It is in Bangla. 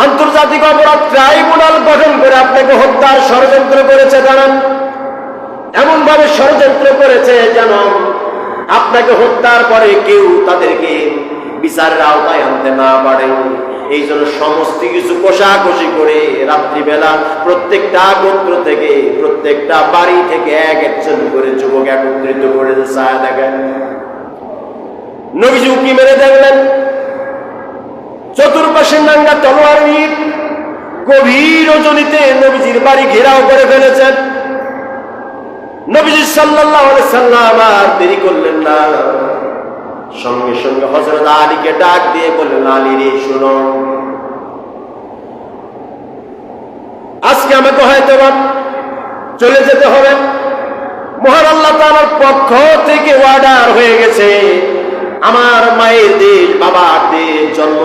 আন্তর্জাতিক অপরাধ ট্রাইব্যুনাল গঠন করে আপনাকে হত্যার ষড়যন্ত্র করেছে জানান, এমন ভাবে ষড়যন্ত্র করেছে যেন আপনাকে হত্যার পরে কেউ তাদেরকে বিচারের আওতায় আনতে না পারে। এই জন্য সমস্ত কিছু কষাকষি করে রাত্রিবেলা প্রত্যেকটা গোত্র থেকে, প্রত্যেকটা বাড়ি থেকে এক একজন করে যুবক একত্রিত করে ছায়া দেখেন। নবীজি উঁকি মেরে দেখলেন চতুর্পাশে নাঙ্গা তলোয়ার নিয়ে গভীর রজনীতে নবীজির বাড়ি ঘেরাও করে ফেলেছেন। নবীজি সাল্লাল্লাহু আলাইহি সাল্লাম আর দেরি করলেন না, সঙ্গে সঙ্গে হযরত আলীকে ডাক দিয়ে বললেন, আলী রে শোনো, আজকে আমাকে হয়তো চলে যেতে হবে। মহান আল্লাহ তাআলার পক্ষ থেকে অর্ডার হয়ে গেছে, আমার মায়ের দেশ, বাবার দেশ, জন্ম